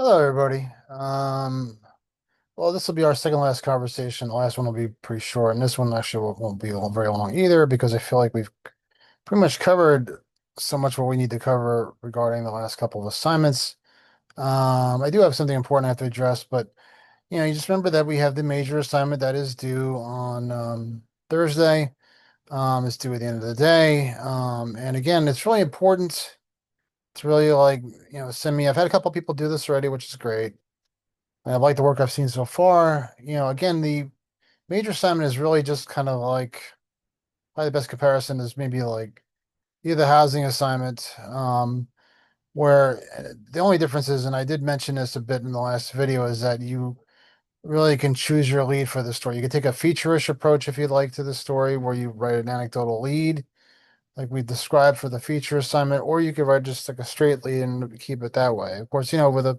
Hello, everybody. Well, this will be our second last conversation. The last one will be pretty short, and this one actually won't be very long either because I feel like we've pretty much covered so much what we need to cover regarding the last couple of assignments. I do have something important I have to address, but you just remember that we have the major assignment that is due on Thursday. It's due at the end of the day. And again, it's really important to really send me. I've had a couple people do this already, which is great. And I like the work I've seen so far. Again, the major assignment is really just kind of like probably the best comparison is maybe like either the housing assignment, where the only difference is, and I did mention this a bit in the last video, is that you really can choose your lead for the story. You can take a feature-ish approach if you'd like to the story, where you write an anecdotal lead, like we described for the feature assignment, or you could write just like a straight lead and keep it that way. Of course, with a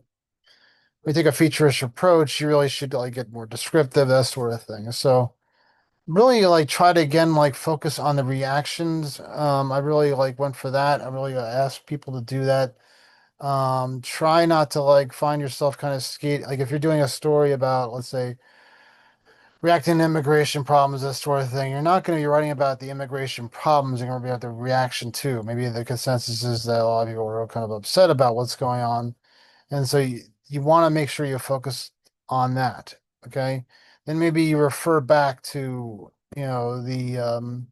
we take a feature-ish approach, you really should like get more descriptive, that sort of thing. So really like try to again like focus on the reactions. I really like went for that. I really asked people to do that. Try not to like find yourself kind of skate like if you're doing a story about, let's say, reacting to immigration problems, that sort of thing, you're not going to be writing about the immigration problems, you're going to be about the reaction too. Maybe the consensus is that a lot of people are kind of upset about what's going on. And so you want to make sure you focus on that. Okay. Then maybe you refer back to, the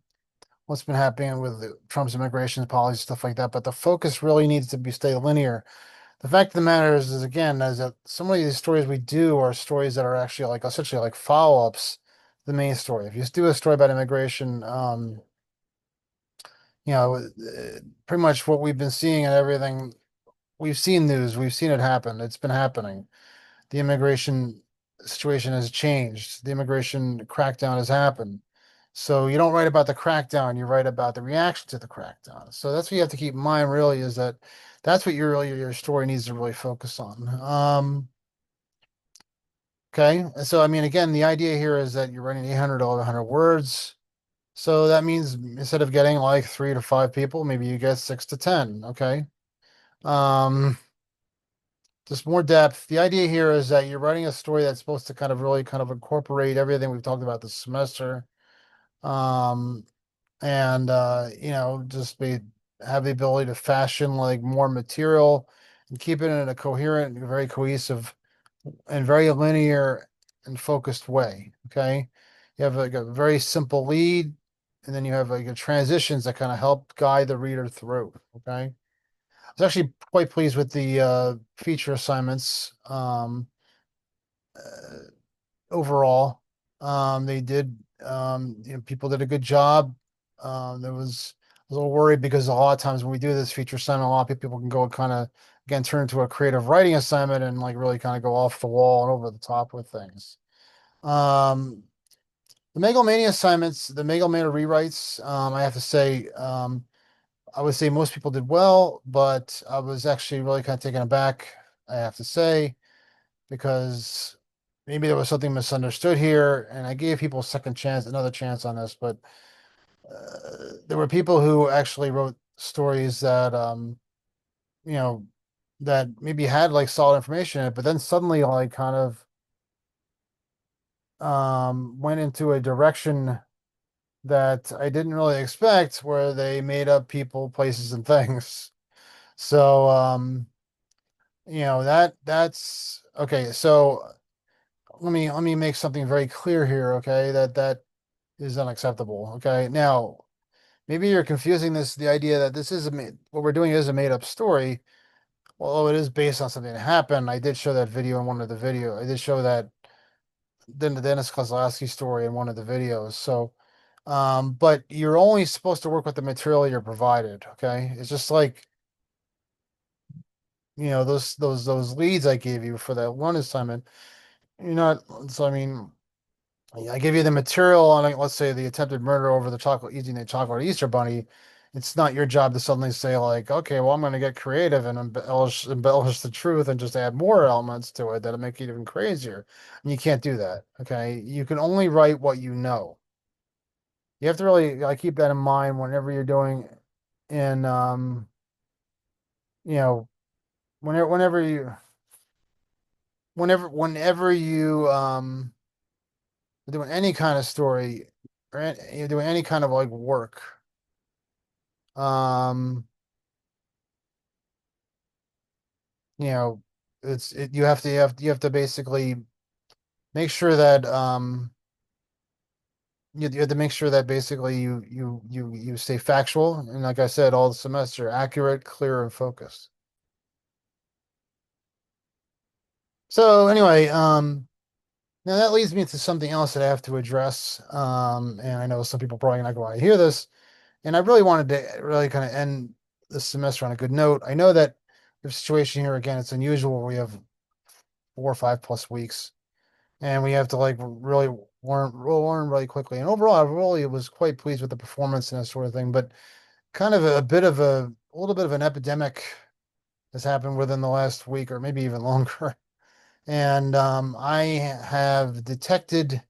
what's been happening with Trump's immigration policy, stuff like that. But the focus really needs to be stay linear. The fact of the matter is again, is that some of these stories we do are stories that are actually like essentially like follow-ups to the main story. If you do a story about immigration, pretty much what we've been seeing and everything, we've seen news, we've seen it happen. It's been happening. The immigration situation has changed. The immigration crackdown has happened. So you don't write about the crackdown, you write about the reaction to the crackdown. So that's what you have to keep in mind really is that that's what your story needs to really focus on. Okay. So I mean again, the idea here is that you're writing 800 to 1100 words. So that means instead of getting like 3 to 5 people, maybe you get 6 to 10. Okay. Um, just more depth. The idea here is that you're writing a story that's supposed to kind of really kind of incorporate everything we've talked about this semester. Um, and just be have the ability to fashion like more material and keep it in a coherent, very cohesive, and very linear and focused way. Okay. You have like a very simple lead, and then you have like a transitions that kind of help guide the reader through. Okay. I was actually quite pleased with the feature assignments uh, overall. They did, people did a good job. There was a little worried because a lot of times when we do this feature assignment, a lot of people can go kind of again turn into a creative writing assignment and like really kind of go off the wall and over the top with things. Um, the Megalomania assignments, the Megalomania rewrites, I have to say, I would say most people did well, but I was actually really kind of taken aback, I have to say, because maybe there was something misunderstood here, and I gave people a second chance, another chance on this, but there were people who actually wrote stories that, you know, that maybe had like solid information in it, but then suddenly like kind of went into a direction that I didn't really expect, where they made up people, places, and things. So, that's okay. So let me make something very clear here, okay? That is unacceptable. Okay. Now, maybe you're confusing the idea that this is what we're doing is a made up story. Although it is based on something that happened. I did show that video in one of the video. I did show that the Dennis Kozlowski story in one of the videos. So, but you're only supposed to work with the material you're provided. Okay. It's just like, those leads I gave you for that one assignment. You're not, so I mean, I give you the material on, like, let's say, the attempted murder over the chocolate, eating the chocolate Easter bunny. It's not your job to suddenly say like, okay, well, I'm going to get creative and embellish the truth and just add more elements to it that'll make it even crazier. And you can't do that. Okay, you can only write what you know. You have to really keep that in mind whenever you're doing in you know whenever you whenever you're doing any kind of story or you're doing any kind of like work, um, you know, you have to basically make sure that you have to make sure that basically you stay factual and like I said all the semester accurate, clear, and focused. So anyway, now that leads me to something else that I have to address. And I know some people probably not going to hear this, and I really wanted to really kind of end the semester on a good note. I know that the situation here again, it's unusual. We have 4 or 5 plus weeks, and we have to like really learn really quickly. And overall, I really was quite pleased with the performance and that sort of thing. But kind of a bit of a little bit of an epidemic has happened within the last week or maybe even longer. And I have detected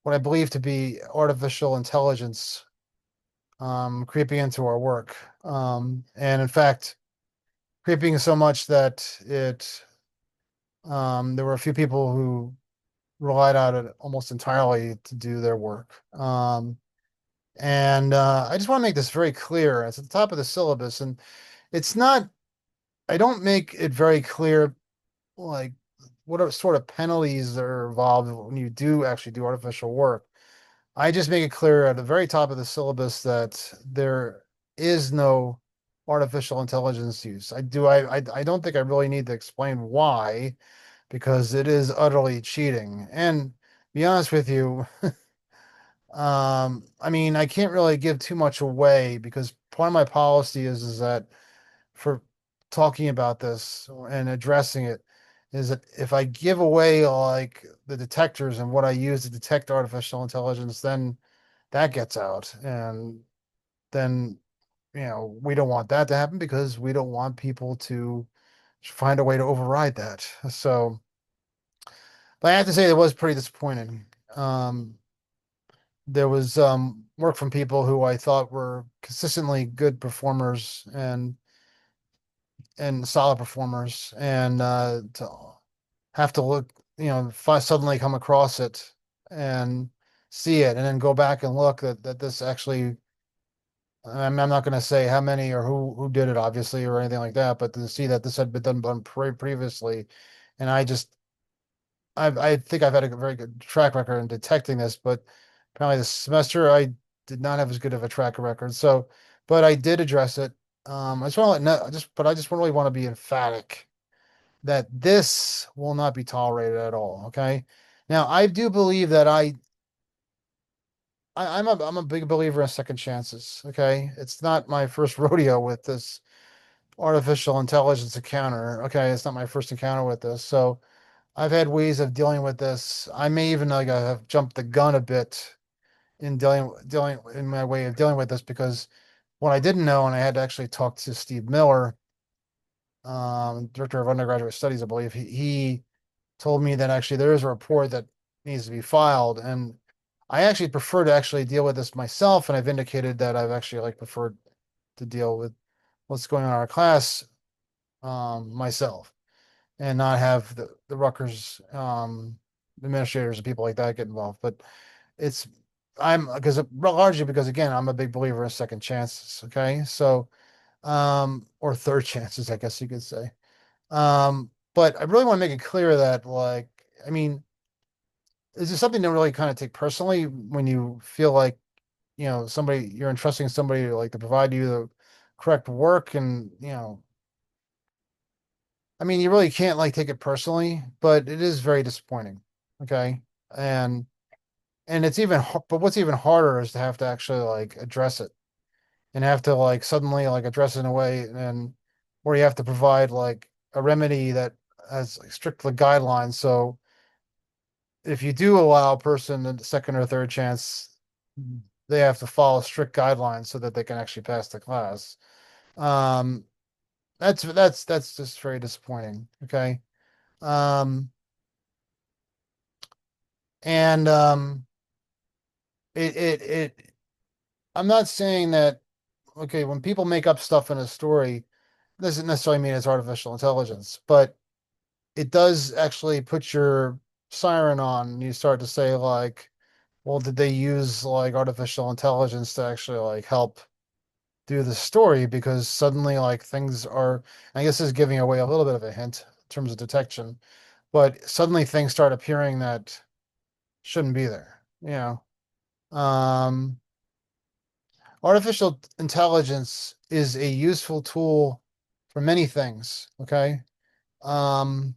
what I believe to be artificial intelligence creeping into our work. And in fact, creeping so much that there were a few people who relied on it almost entirely to do their work. And I just want to make this very clear. It's at the top of the syllabus, and it's not, I don't make it very clear, like, what are sort of penalties are involved when you do actually do artificial work. I just make it clear at the very top of the syllabus that there is no artificial intelligence use. I don't think I really need to explain why, because it is utterly cheating. And be honest with you, I mean, I can't really give too much away because part of my policy is that for talking about this and addressing it is that if I give away like the detectors and what I use to detect artificial intelligence, then that gets out. And then, we don't want that to happen because we don't want people to find a way to override that. So, but I have to say it was pretty disappointing. There was work from people who I thought were consistently good performers and solid performers, and to have to look, suddenly come across it and see it, and then go back and look that this actually. I'm not going to say how many or who did it, obviously, or anything like that, but to see that this had been done previously, and I think I've had a very good track record in detecting this, but apparently this semester I did not have as good of a track record. So, but I did address it. I just want to let no, just, but I just really want to be emphatic that this will not be tolerated at all. Okay. Now, I do believe that I'm a big believer in second chances. Okay. It's not my first rodeo with this artificial intelligence encounter. Okay. It's not my first encounter with this. So, I've had ways of dealing with this. I may even like have jumped the gun a bit in dealing in my way of dealing with this because what I didn't know, and I had to actually talk to Steve Miller, director of undergraduate studies, I believe. He told me that actually there is a report that needs to be filed, and I actually prefer to actually deal with this myself, and I've indicated that I've actually like preferred to deal with what's going on in our class myself and not have the Rutgers administrators and people like that get involved. But it's I'm because largely because again I'm a big believer in second chances. Okay, so or third chances, I guess you could say. But I really want to make it clear that like I mean, is this something to really kind of take personally when you feel like somebody you're entrusting somebody like to provide you the correct work and I mean, you really can't like take it personally, but it is very disappointing. Okay. And it's even but what's even harder is to have to actually like address it and have to like suddenly like address it in a way and where you have to provide like a remedy that has like strict like, guidelines. So if you do allow a person a second or third chance, they have to follow strict guidelines so that they can actually pass the class. Um, that's just very disappointing. Okay. Um, and it I'm not saying that okay, when people make up stuff in a story, doesn't necessarily mean it's artificial intelligence, but it does actually put your siren on. And you start to say like, well, did they use like artificial intelligence to actually like help do the story? Because suddenly like things are, I guess this is giving away a little bit of a hint in terms of detection, but suddenly things start appearing that shouldn't be there, you know. Um, Artificial intelligence is a useful tool for many things, okay? Um,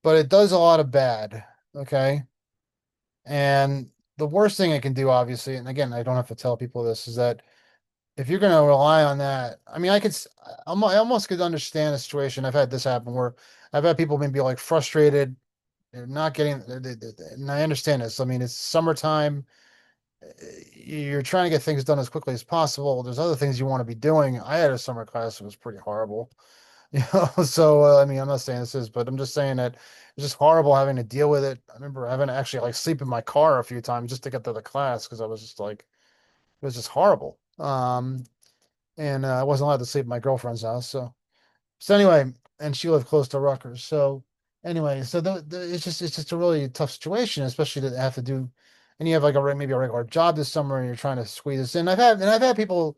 but it does a lot of bad, okay? And the worst thing it can do, obviously, and again, I don't have to tell people this, is that if you're going to rely on that, I mean, I almost could understand a situation. I've had this happen where I've had people maybe like frustrated, they're not getting, and I understand this. I mean, it's summertime, you're trying to get things done as quickly as possible. There's other things you want to be doing. I had a summer class that was pretty horrible, So I mean, I'm not saying this is, but I'm just saying that it's just horrible having to deal with it. I remember having to actually like sleep in my car a few times just to get to the class because I was just like, it was just horrible. And I wasn't allowed to sleep at my girlfriend's house. So anyway, and she lived close to Rutgers. So anyway, so it's just a really tough situation, especially to have to do, and you have like maybe a regular job this summer, and you're trying to squeeze this in. I've had people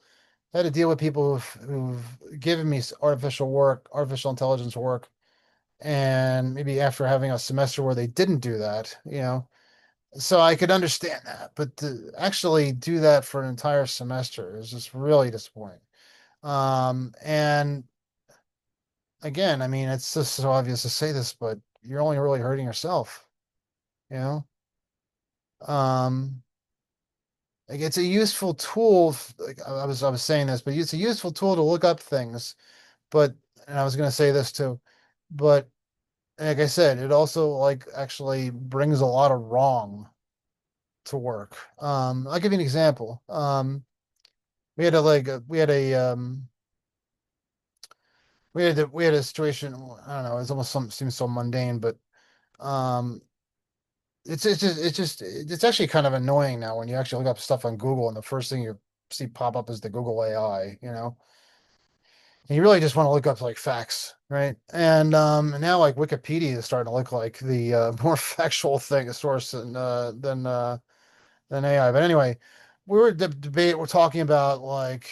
had to deal with people who've given me artificial work, artificial intelligence work, and maybe after having a semester where they didn't do that, so I could understand that, but to actually do that for an entire semester is just really disappointing. And again, I mean, it's just so obvious to say this, but you're only really hurting yourself, you know? Um, like it's a useful tool. Like I was saying this, but it's a useful tool to look up things. But, and I was going to say this too, but like I said, it also like actually brings a lot of wrong to work. I'll give you an example. We had a like we had a we had a situation. I don't know. It's almost some seems so mundane, but um, it's actually kind of annoying now when you actually look up stuff on Google and the first thing you see pop up is the Google AI, And you really just want to look up like facts, right? And now like Wikipedia is starting to look like the more factual thing, a source than AI. But anyway, we were debate. We're talking about like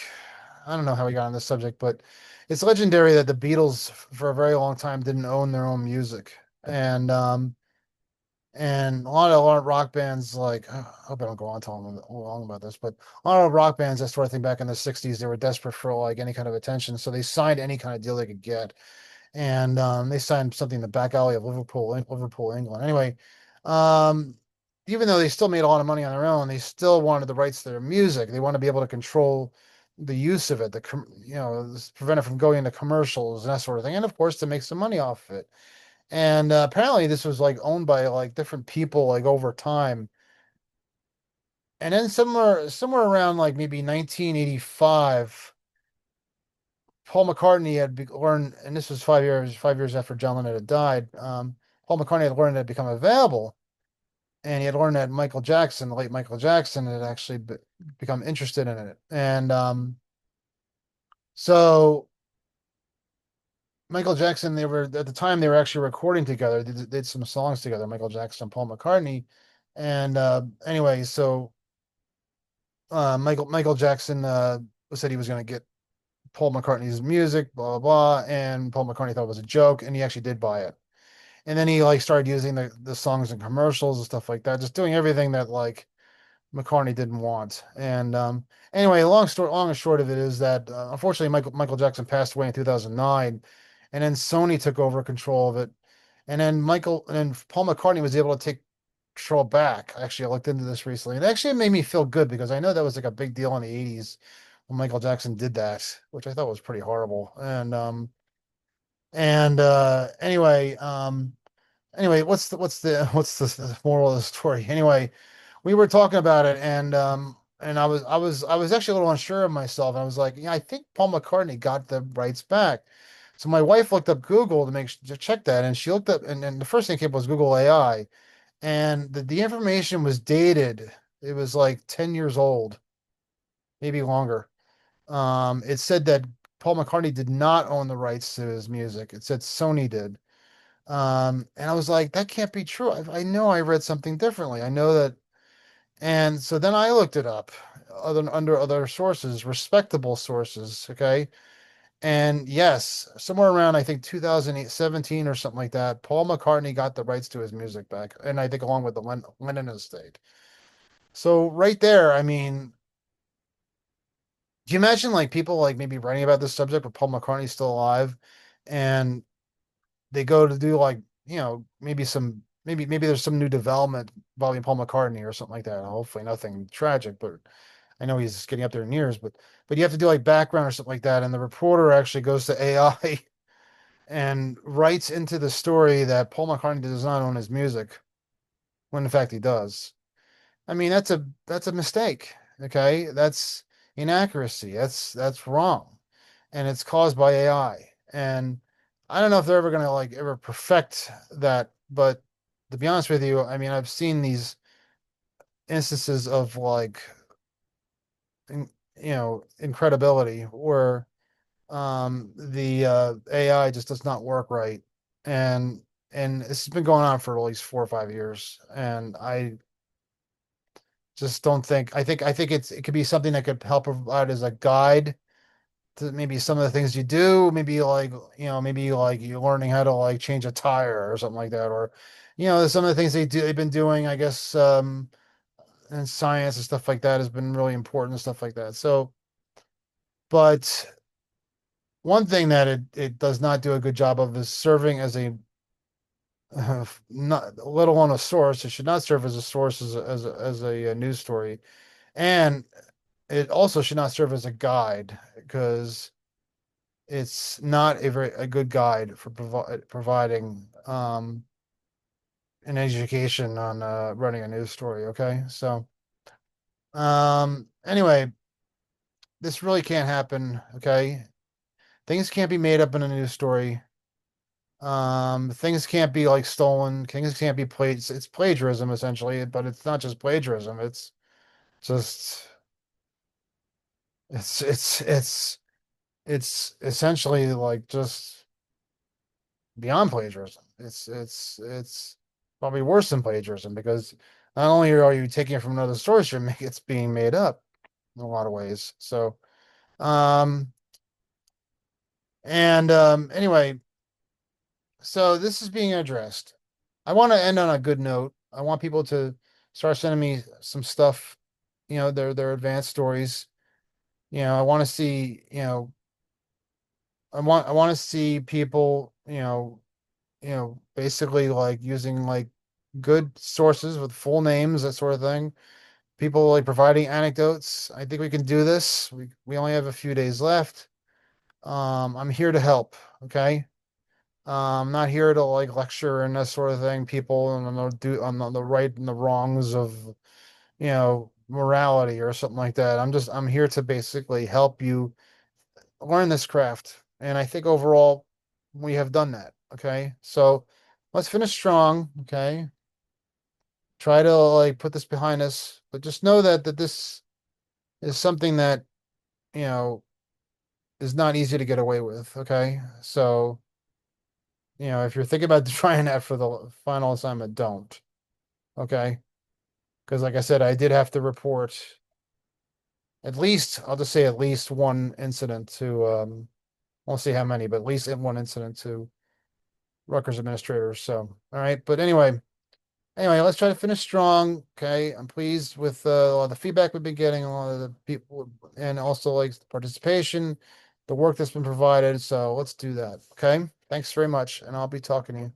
I don't know how we got on this subject, but it's legendary that the Beatles for a very long time didn't own their own music, and a lot of rock bands like I hope I don't go on too long about this, but a lot of rock bands that sort of thing back in the '60s, they were desperate for like any kind of attention, so they signed any kind of deal they could get, and they signed something in the back alley of Liverpool, England. Anyway, um, even though they still made a lot of money on their own, they still wanted the rights to their music. They want to be able to control the use of it, prevent it from going into commercials and that sort of thing, and of course to make some money off of it. And apparently this was like owned by like different people like over time. And then somewhere around like maybe 1985, Paul McCartney learned, and this was 5 years after John Lennon had died. Paul McCartney had learned it had become available, and he had learned that the late Michael Jackson, had actually become interested in it. And so Michael Jackson, they were at the time they were actually recording together. They did some songs together, Michael Jackson and Paul McCartney. And anyway, so Michael Jackson said he was going to get Paul McCartney's music, blah blah blah, and Paul McCartney thought it was a joke, and he actually did buy it. And then he like started using the songs in commercials and stuff like that, just doing everything that like McCartney didn't want. And anyway, long and short of it is that unfortunately Michael Jackson passed away in 2009, and then Sony took over control of it, and then Paul McCartney was able to take control back. Actually, I looked into this recently, and it actually made me feel good because I know that was like a big deal in the '80s when Michael Jackson did that, which I thought was pretty horrible. And what's the moral of the story? Anyway, we were talking about it, and I was actually a little unsure of myself. I was like, yeah, I think Paul McCartney got the rights back. So my wife looked up Google to check that, and she looked up, and the first thing came up was Google AI, and the information was dated. It was like 10 years old, maybe longer. It said that Paul McCartney did not own the rights to his music. It said Sony did. And I was like, that can't be true. I know I read something differently. I know that. And so then I looked it up under other sources, respectable sources. Okay. And yes, somewhere around, I think 2017 or something like that, Paul McCartney got the rights to his music back. And I think along with the Lennon estate. So right there, I mean, do you imagine like people like maybe writing about this subject, but Paul McCartney's still alive, and they go to do like, maybe maybe there's some new development involving Paul McCartney or something like that. Hopefully nothing tragic, but I know he's getting up there in years, but you have to do like background or something like that, and the reporter actually goes to AI and writes into the story that Paul McCartney does not own his music, when in fact he does. I mean, that's a mistake. Okay, that's inaccuracy. That's wrong, and it's caused by AI. And I don't know if they're ever gonna like ever perfect that. But to be honest with you, I mean, I've seen these instances of like, in, incredibility where the AI just does not work right, and this has been going on for at least 4 or 5 years, and I just don't think I think it could be something that could help provide as a guide to maybe some of the things you do, maybe like, maybe like you're learning how to like change a tire or something like that, or some of the things they've been doing, I guess, in science and stuff like that has been really important and stuff like that. So, but one thing that it does not do a good job of is serving as a not let alone a source. It should not serve as a source as a news story, and it also should not serve as a guide because it's not a good guide for providing an education on running a news story. Okay, so anyway, this really can't happen. Okay, things can't be made up in a news story. Things can't be like stolen. Things can't be played. It's plagiarism essentially, but it's not just plagiarism. Just it's it's it's it's essentially like just beyond plagiarism. It's probably worse than plagiarism because not only are you taking it from another source, it's being made up in a lot of ways. So, um, and anyway, so this is being addressed. I want to end on a good note. I want people to start sending me some stuff, their advanced stories. I want to see, I want to see people, basically like using like good sources with full names, that sort of thing. People like providing anecdotes. I think we can do this. We only have a few days left. I'm here to help. Okay. I'm not here to like lecture and that sort of thing. People on the right and the wrongs of morality or something like that. I'm here to basically help you learn this craft. And I think overall we have done that. Okay. So let's finish strong. Okay. Try to like put this behind us, but just know that this is something that, you know, is not easy to get away with. Okay. So, if you're thinking about trying that for the final assignment, don't. Okay. Because like I said, I did have to report at least, I'll just say at least one incident to, won't say how many, but at least one incident to Rutgers administrators. So, all right. But anyway, let's try to finish strong. Okay. I'm pleased with a lot of the feedback we've been getting, a lot of the people, and also like the participation, the work that's been provided. So let's do that. Okay. Thanks very much. And I'll be talking to you.